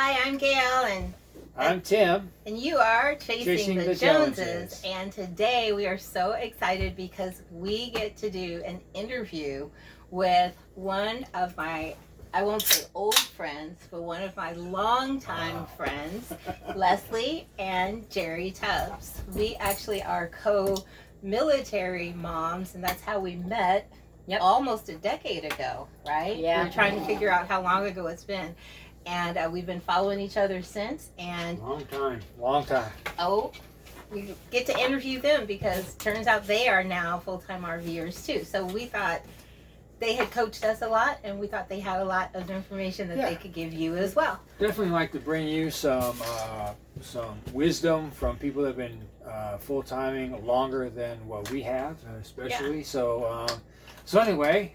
Hi, I'm Gail, and I'm Tim. And you are Chasing the Joneses. And today we are so excited because we get to do an interview with one of my, I won't say old friends, but one of my longtime friends, Lesley and Jerry Tubbs. We actually are co-military moms, and that's how we met almost a decade ago, right? Yeah. We were trying to figure out how long ago it's been. And we've been following each other since. And Long time. oh, we get to interview them because turns out they are now full-time RVers too. So we thought they had coached us a lot, and we thought they had a lot of information that they could give you as well. Definitely like to bring you some wisdom from people that have been full-timing longer than what we have, especially. Yeah. So anyway,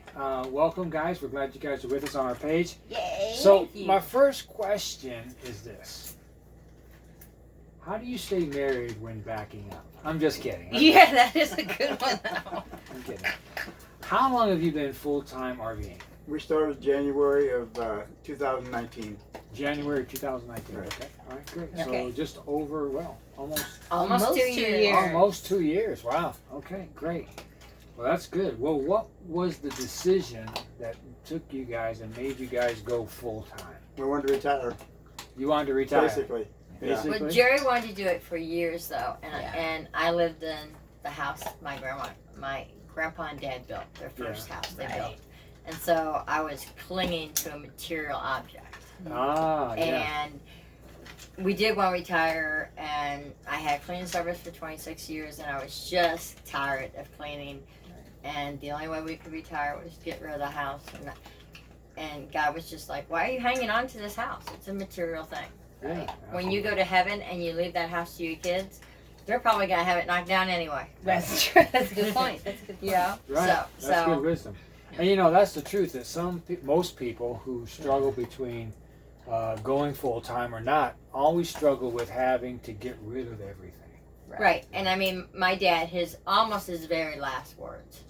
welcome guys. We're glad you guys are with us on our page. Yay! So my first question is this: how do you stay married when backing up? I'm just kidding. Yeah, that is a good one though. I'm kidding. How long have you been full-time RVing? We started January of 2019. January 2019. Right. Okay. All right. Great. Okay. So just over Almost 2 years. Almost 2 years. Wow. Okay. Great. Well, that's good. Well, what was the decision that took you guys and made you guys go full-time? We wanted to retire. You wanted to retire. Basically. Basically. Well, Jerry wanted to do it for years though, and I lived in the house my grandpa and dad built, their first house they built. And so I was clinging to a material object. Yeah. And we did want to retire, and I had cleaning service for 26 years, and I was just tired of cleaning. And the only way we could retire was to get rid of the house. And God was just like, why are you hanging on to this house? It's a material thing. Yeah, When you go to heaven and you leave that house to your kids, they're probably going to have it knocked down anyway. That's true. That's a good point. That's a good point. Yeah. Right. That's good wisdom. And you know, that's the truth, that most people who struggle between going full-time or not always struggle with having to get rid of everything. Right. And I mean, my dad, his very last words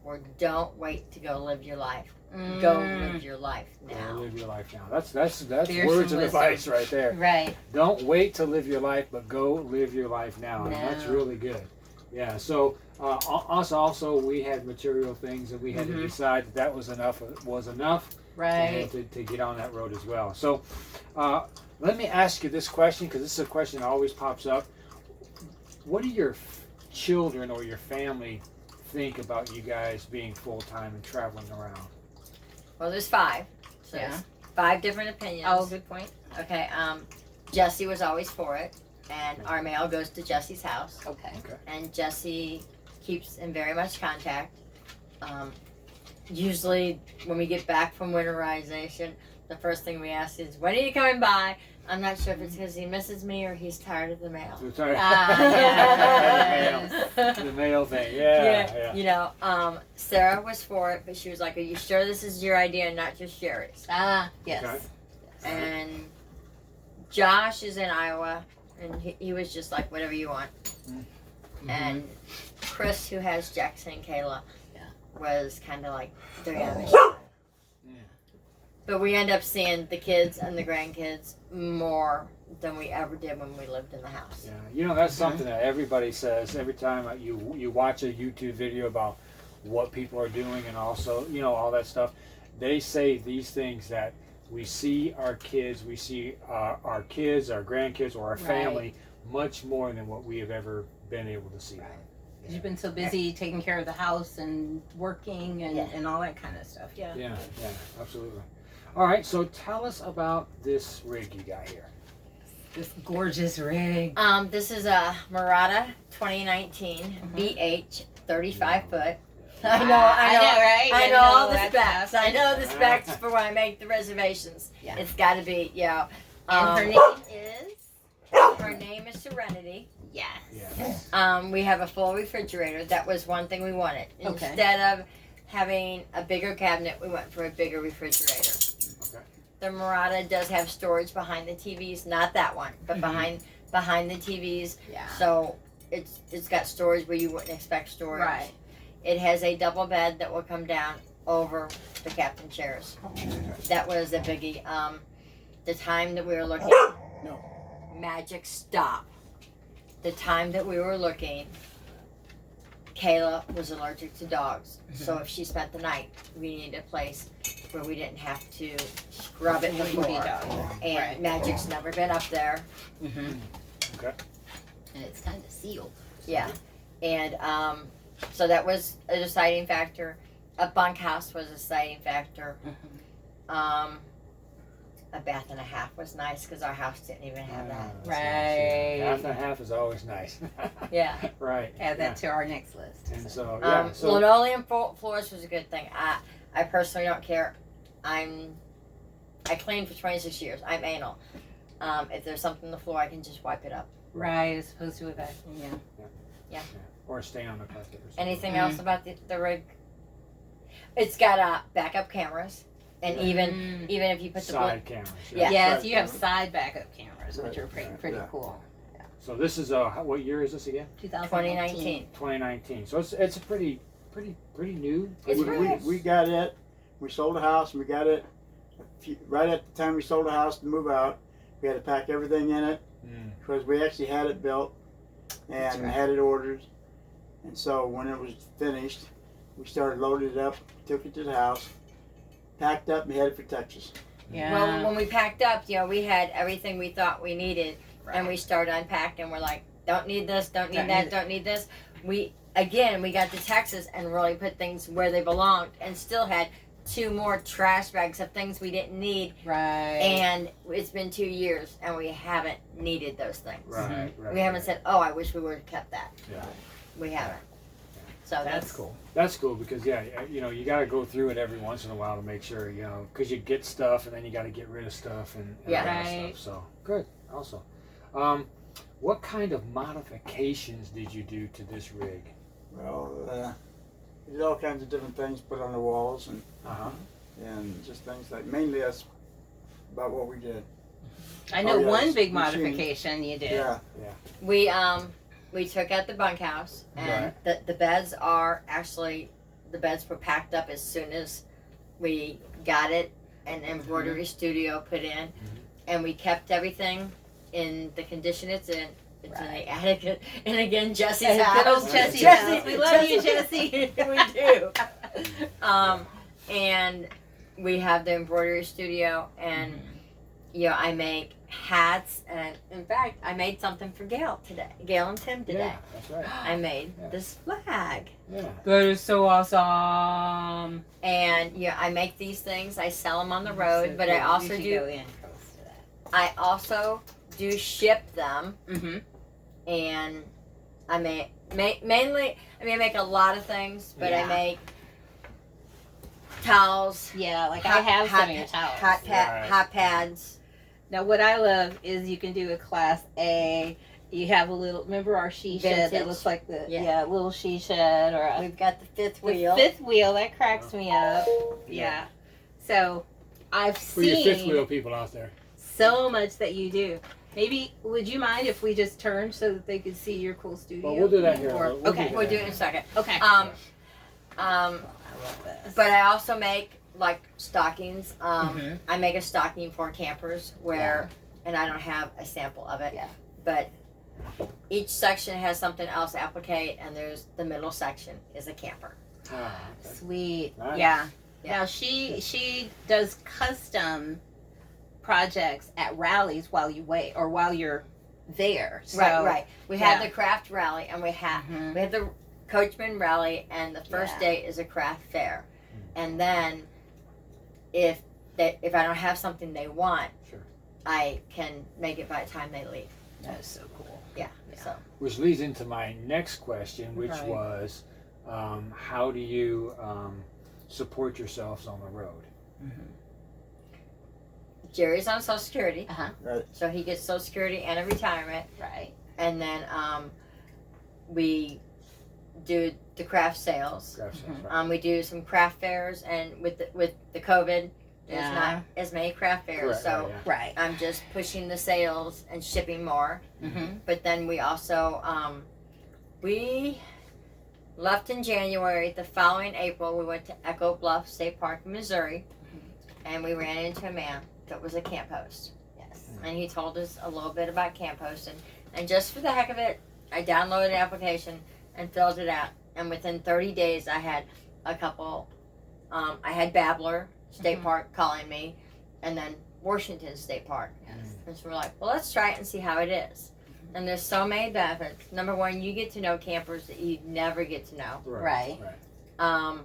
were, don't wait to go live your life. Go live your life now. Go live your life now. That's words of advice right there. Right. Don't wait to live your life, but go live your life now. And that's really good. Yeah. So us also, we had material things, and we had to decide that was enough. Right. To get on that road as well. So let me ask you this question, because this is a question that always pops up. What do your children or your family think about you guys being full-time and traveling around? Well, there's 5. So there's 5 different opinions. Oh, good point. Okay. Jesse was always for it, and our mail goes to Jesse's house. Okay. And Jesse keeps in very much contact. Usually when we get back from winterization, the first thing we ask is, when are you coming by? I'm not sure if it's because he misses me or he's tired of the mail. The mail thing, yeah. You know, Sarah was for it, but she was like, are you sure this is your idea and not just Sherry's? Yes. Okay. And Josh is in Iowa, and he was just like, whatever you want. And Chris, who has Jackson and Kayla, was kind of like, they're gonna miss you. But we end up seeing the kids and the grandkids more than we ever did when we lived in the house. Yeah, you know, that's something that everybody says every time you watch a YouTube video about what people are doing, and also, you know, all that stuff. They say these things, that we see our kids, our kids, our grandkids, or our family much more than what we have ever been able to see. Right. Because you've been so busy taking care of the house and working and all that kind of stuff. Yeah, absolutely. All right, so tell us about this rig you got here. This gorgeous rig. This is a Murata 2019 BH 35 foot. I know, right? I know all the specs. I know the specs for when I make the reservations. Yeah. It's got to be, And her name is? Her name is Serenity. Yes. We have a full refrigerator. That was one thing we wanted. Okay. Instead of having a bigger cabinet, we went for a bigger refrigerator. Okay. The Murata does have storage behind the TVs, not that one, but behind the TVs. Yeah. So it's got storage where you wouldn't expect storage. Right. It has a double bed that will come down over the captain chairs. That was a biggie. the time that we were looking, No. Magic, stop. The time that we were looking, Kayla was allergic to dogs. So if she spent the night, we needed a place where we didn't have to scrub it before. And Right. Magic's never been up there. Okay. And it's kind of sealed. Yeah. And so that was a deciding factor. A bunkhouse was a deciding factor. A bath and a half was nice because our house didn't even have that. That's Right. Nice, yeah. Half and a half is always nice. Yeah. Right. Add that to our next list. And so, yeah. So, Linoleum floors was a good thing. I personally don't care. I cleaned for 26 years. I'm anal. If there's something on the floor, I can just wipe it up. Right, as opposed to a vacuum, yeah. or stay on the carpet or something. Anything else about the rig? It's got backup cameras, and even if you put the Side cameras. Yeah. Yes, Side you have camera. side backup cameras, which Right, are pretty yeah. cool. So this is what year is this again? 2019. 2019. So it's a pretty new. It's pretty- We got it. We sold the house, and we got it right at the time we sold the house to move out. We had to pack everything in it because we actually had it built and right. had it ordered. And so when it was finished, we started loading it up, took it to the house, packed up, and headed for Texas. Yeah. Well, when we packed up, we had everything we thought we needed, and we started unpacking. We're like, don't need this, don't need that, don't need this. We got to Texas and really put things where they belonged, and still had 2 more trash bags of things we didn't need. Right. And it's been 2 years, and we haven't needed those things. Right. We haven't said, "Oh, I wish we would have kept that." Yeah. We haven't. So That's Cool. That's cool because you got to go through it every once in a while to make sure because you get stuff and then you got to get rid of stuff and all that Right. stuff. So good. Also, what kind of modifications did you do to this rig? Well, we did all kinds of different things, put on the walls and just things like, mainly that's about what we did. I know yeah, one it's big machine. modification you did. Yeah. we took out the bunkhouse, and Right. the beds are actually, the beds were packed up as soon as we got it, an embroidery studio put in, and we kept everything in the condition it's in. It's in the attic, and again, Jesse's And house. good old Jesse's Jesse, house. We love you, Jesse. We do. And we have the embroidery studio, and I make hats, and in fact, I made something for Gail and Tim today. Yeah, that's right. I made Yeah. this flag, Yeah. That is so awesome. and I make these things. I sell them on the road, but I also I also do ship them, and I mainly. I make a lot of things, but I make towels. Yeah, like I have some of your towels. Hot pads. Now, what I love is you can do a class A. You have a little. Remember our she shed that Vintage. looks like the Yeah. little she shed or a We've got the fifth the wheel. fifth wheel that cracks me up. Yeah. So I've For your fifth seen wheel people out there. so much that you do. Maybe would you mind if we just turned so that they could see your cool studio? Well, we'll do that here. Or- We'll do okay. that. We'll do it in a second. Okay. I love this. But I also make like stockings. Mhm. I make a stocking for campers where, and I don't have a sample of it. Yeah. But each section has something else applique, and there's the middle section is a camper. Ah, okay. Sweet. Nice. Yeah. Yeah. Now she does custom projects at rallies while you wait or while you're there. So, Right. We have yeah. the craft rally, and we have Mhm. the Coachman rally, and the first Yeah. day is a craft fair, and then if I don't have something they want, Sure. I can make it by the time they leave. That is so cool. Yeah. Yeah. So Which leads into my next question, which Right. was, how do you support yourselves on the road? Jerry's on Social Security, Right. so he gets Social Security and a retirement, Right. and then we do the craft sales. Craft sales, right? We do some craft fairs, and with the COVID, there's Yeah. not as many craft fairs, Correct, so yeah. Right. I'm just pushing the sales and shipping more. Mm-hmm. But then we also we left in January. The following April, we went to Echo Bluff State Park, Missouri, and we ran into a man that was a camp host. and he told us a little bit about camp hosting. And just for the heck of it, I downloaded the application and filled it out. And within 30 days, I had a couple. I had Babbler State Park calling me, and then Washington State Park. Yes. And so we're like, well, let's try it and see how it is. And there's so many benefits. Number one, you get to know campers that you never get to know. Right. And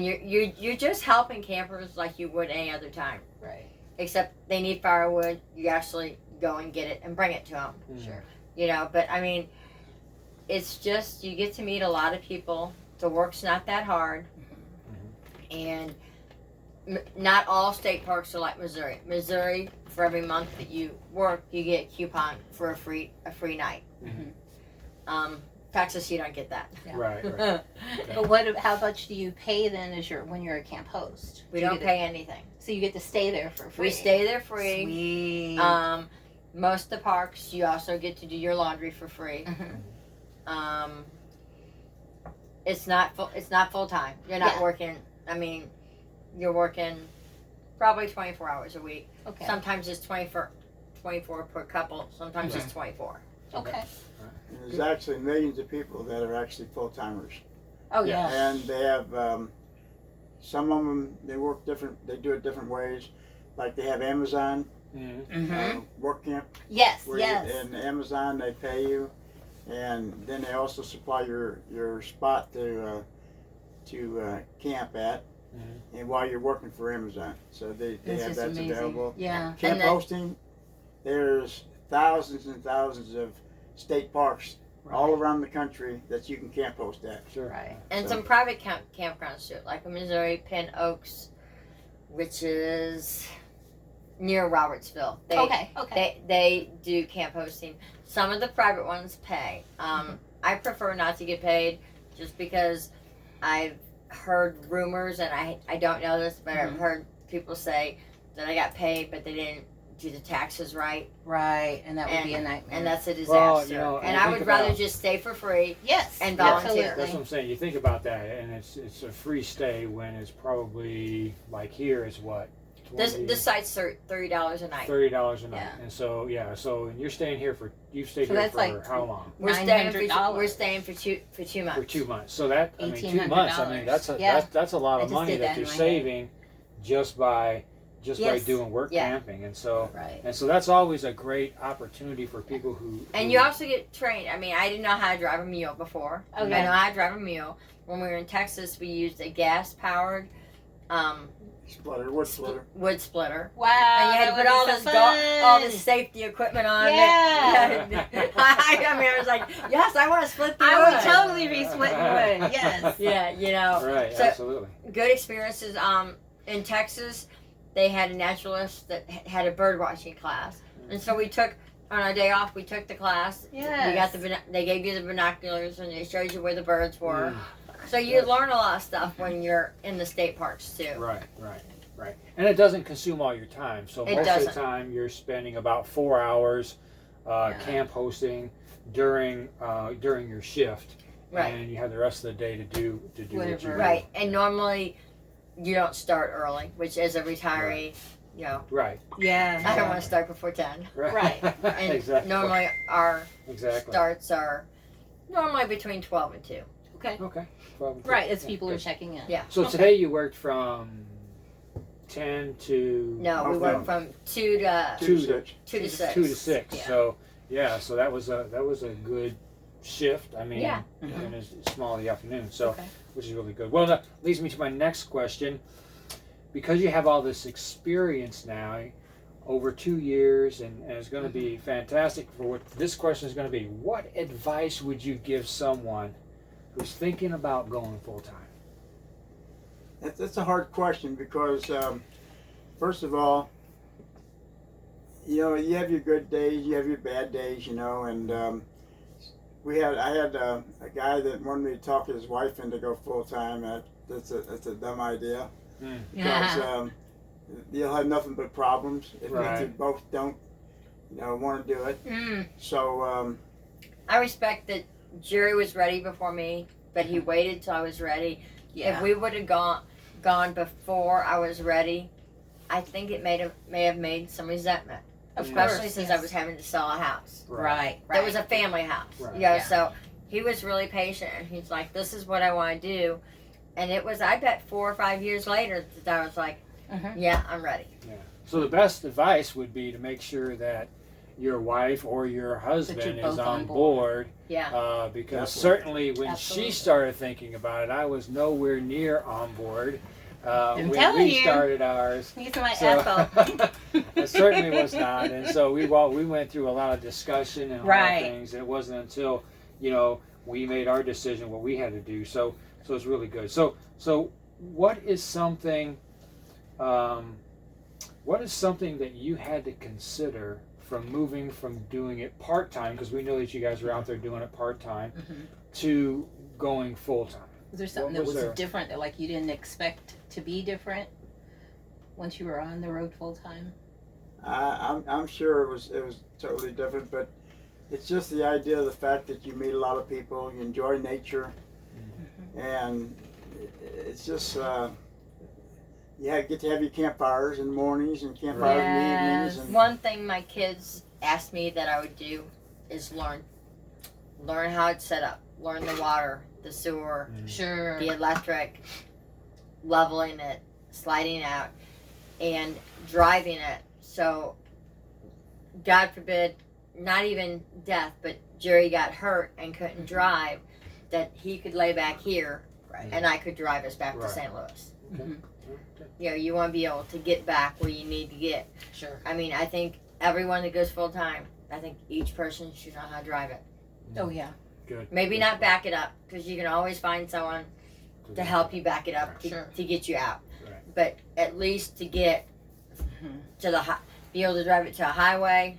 you're just helping campers like you would any other time. Right. Except they need firewood. You actually go and get it and bring it to them. Sure. You know, but I mean, it's just, you get to meet a lot of people. The work's not that hard. And not all state parks are like Missouri. Missouri, for every month that you work, you get a coupon for a free night. Texas, you don't get that. Yeah. Right. But how much do you pay then when you're a camp host? We don't pay anything. So you get to stay there for free. We stay there free. Sweet. Most of the parks, you also get to do your laundry for free. It's not full time. You're not working. I mean, you're working probably 24 hours a week. Okay. Sometimes it's 24 per couple. Sometimes it's 24. Okay. And there's actually millions of people that are actually full timers, Oh yeah. and they have some of them. They work different. They do it different ways. Like they have Amazon work camp. Yes. Where Yes. and Amazon, they pay you, and then they also supply your spot to camp at, and while you're working for Amazon, so they That's have just that's amazing. available. Yeah. Camp hosting, there's thousands and thousands of state parks all around the country that you can camp host at. Sure. Right. And So- some private campgrounds too, like in Missouri, Pin Oaks, which is near Robertsville. Okay. They do camp hosting. Some of the private ones pay. I prefer not to get paid just because I've heard rumors, and I don't know this, but I've heard people say that I got paid, but they didn't do the taxes right. Right. And that would be a nightmare. And that's a disaster. Well, you know, and I I think would rather about- just stay for free yes. and volunteer. Absolutely. That's what I'm saying. You think about that, and it's a free stay when it's probably like here is what. This site's $30 a night. $30 a night, Yeah. and so and you're staying here you've stayed So here that's for like how long? We're staying $900. for 2 months. For 2 months. So that 2 $1,800. months. I mean, that's a lot I of just money did that that in you're my head. saving just by Yes. doing work Yeah. camping, and so Right. that's always a great opportunity for people who. And you also get trained. I mean, I didn't know how to drive a mule before. Okay. I know how to drive a mule. When we were in Texas, we used a gas-powered wood splitter. Wow. And you had to put all this safety equipment on. Yeah. I mean, I was like, yes, I want to split the wood. I would totally be splitting wood. Yes. Yeah, you know. Right. So, Absolutely. good experiences. In Texas, they had a naturalist that had a bird watching class, and so we took on our day off. We took the class. Yes. We got they gave you the binoculars, and they showed you where the birds were. So you learn a lot of stuff when you're in the state parks too. Right. And it doesn't consume all your time. So It most doesn't. of the time you're spending about 4 hours camp hosting during your shift, Right. and you have the rest of the day to do what you do. Right, and normally you don't start early, which as a retiree, you know, Right. Yeah. I don't want to start before 10. Right. And Exactly. normally our Exactly. starts are normally between 12 and 2. Okay. Okay. Well, Right. As yeah, people good. are checking in. Yeah. So today you worked from 10 to No, we went from 2 to 2 to 2 to 6. 2 to 6. Yeah. So that was a good shift. I mean, Yeah. and it's small in the afternoon, so Okay. which is really good. Well, that leads me to my next question. Because you have all this experience now, over 2 years, and it's going to be fantastic for what this question is going to be. What advice would you give someone who's thinking about going full time? That's a hard question because, first of all, you know, you have your good days, you have your bad days, you know, and I had a guy that wanted me to talk his wife into go full time. That's a dumb idea because you'll have nothing but problems if you both don't, you know, want to do it. So I respect that Jerry was ready before me, but he waited till I was ready. Yeah. If we would have gone before I was ready, I think it may have made some resentment, Of especially course, since yes. I was having to sell a house. Right. That was a family house. Right. You know, Yeah. so he was really patient, and he's like, "This is what I want to do," and it was, I bet, 4 or 5 years later that I was like, "Yeah, I'm ready." Yeah. So the best advice would be to make sure that your wife or your husband you're is both on on board. Yeah. Because Definitely. certainly when Absolutely. she started thinking about it, I was nowhere near on board. I'm When telling we you. started ours. He's my So, FO. it certainly was not, and so we went through a lot of discussion and a lot Right. of things. It wasn't until we made our decision what we had to do. So it's really good. So what is something that you had to consider from moving from doing it part time, because we know that you guys were out there doing it part time, to going full time? Was there something What that was was there? different that like you didn't expect to be different once you were on the road full time? I'm sure it was totally different, but it's just the idea of the fact that you meet a lot of people, you enjoy nature, and it's just you get to have your campfires in the mornings and campfires in the Yes. evenings. And One thing my kids asked me that I would do is learn how it's set up, learn the water, the sewer, Sure. the electric, leveling it, sliding out, and driving it. So, God forbid, not even death, but Jerry got hurt and couldn't drive, that he could lay back here Right. and I could drive us back to Right. St. Louis. Mhm. You know, you want to be able to get back where you need to get. Sure. I mean, I think everyone that goes full time, I think each person should know how to drive it. Oh yeah. Good. Maybe not back it up, because you can always find someone to help you back it up to, Sure. to get you out. Right. But at least to get to the be able to drive it to a highway,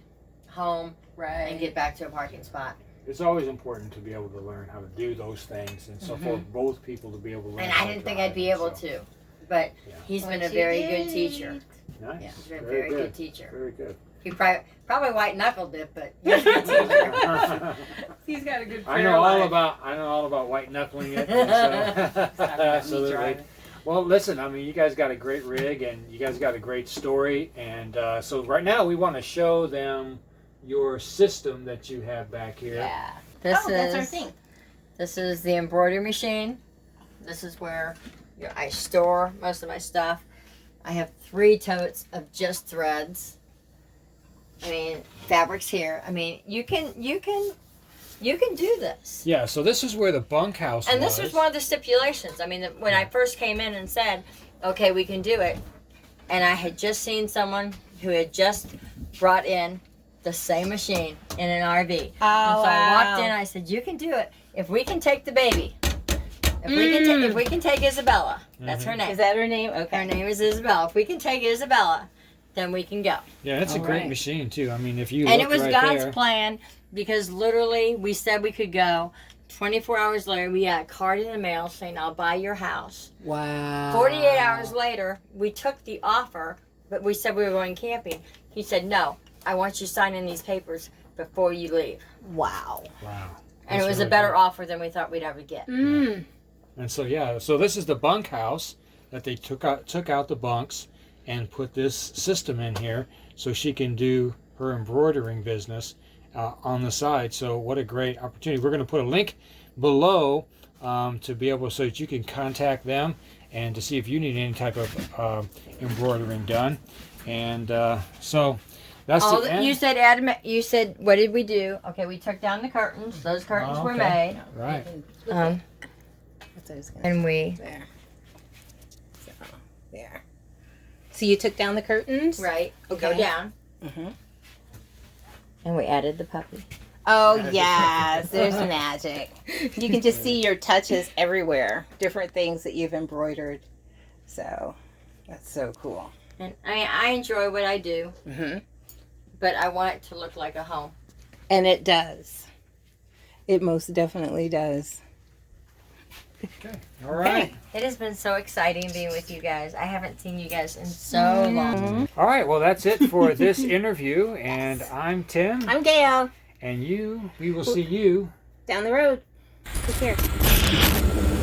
home, Right. and get back to a parking spot. It's always important to be able to learn how to do those things, and so for both people to be able to learn. And how I to didn't think drive, I'd be able so, to, but Yeah. he's been a But you very good did. teacher. Nice. He's been a Very very good. good teacher. Very good. He probably white knuckled it, but he's a good teacher. He's got a good I know all about white knuckling it. And so, absolutely. Well, listen. I mean, you guys got a great rig, and you guys got a great story, and so right now we want to show them your system that you have back here. Yeah. This That's our is thing. This is the embroidery machine. This is where I store most of my stuff. I have 3 totes of just threads. I mean, fabrics here. I mean, you can do this. Yeah. So this is where the bunkhouse And was. this was one of the stipulations. I mean, when I first came in and said, "Okay, we can do it," and I had just seen someone who had just brought in the same machine in an RV. And so I walked in and I said, "You can do it if we can take the baby. If we can take Isabella." That's her name. Is that her name? Her Okay. name is Isabella. If we can take Isabella, then we can go. Yeah, it's a All great right. machine too. I mean, if you And it look was right God's there, plan, because literally we said we could go. 24 hours later, we got a card in the mail saying, "I'll buy your house." Wow. 48 hours later, we took the offer, but we said we were going camping. He said, "No, I want you signing these papers before you leave." Wow. wow. And That's it was really a better cool. offer than we thought we'd ever get. Mm. And so so this is the bunkhouse that they took out the bunks and put this system in here so she can do her embroidering business on the side. So what a great opportunity. We're going to put a link below to be able so that you can contact them and to see if you need any type of embroidering done. And so that's All the that end. you said, Adam. You said, "What did we do?" Okay, we took down the curtains. Those curtains were okay. made, Right. That's what I was gonna and we There. So, there. So you took down the curtains? right. We go Okay. down, Mm-hmm. and we added the puppy. Oh, yes. There's magic. You can just see your touches everywhere. Different things that you've embroidered. So, that's so cool. And I enjoy what I do, Mm-hmm. but I want it to look like a home. And it does. It most definitely does. Okay. All right. It has been so exciting being with you guys. I haven't seen you guys in so long. All right. Well, that's it for this interview. And I'm Tim. I'm Gail. And we will see you Down the road. Take care.